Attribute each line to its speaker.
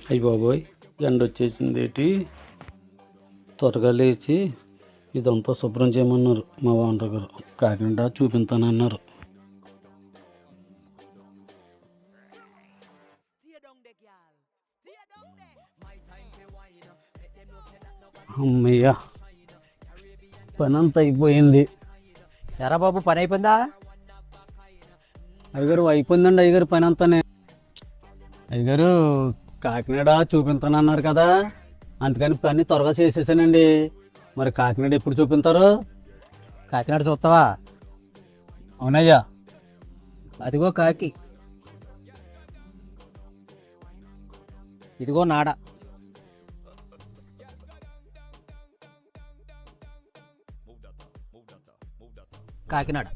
Speaker 1: అయ్యి బాబోయ్, ఎండ వచ్చేసింది ఏంటి? త్వరగా లేచి ఇదంతా శుభ్రం చేయమన్నారు మా ఓనర్ గారు. కాకినాడ చూపించానన్నారు. అమ్మయ్యా, పని అంతా అయిపోయింది.
Speaker 2: ఎరా బాబు, పని అయిపోయిందా?
Speaker 1: అయ్యగారు అయిపోయిందండి. అయ్యగారు పని అంతానే. అయ్యగారు కాకినాడ చూపించానన్నారు కదా, అందుకని పని త్వరగా చేసేసానండి. మరి కాకినాడ ఎప్పుడు చూపిస్తారు?
Speaker 2: కాకినాడ చూస్తావా?
Speaker 1: అవునయ్యా.
Speaker 2: అదిగో కాకి, ఇదిగో నాడ. కాకినాడ.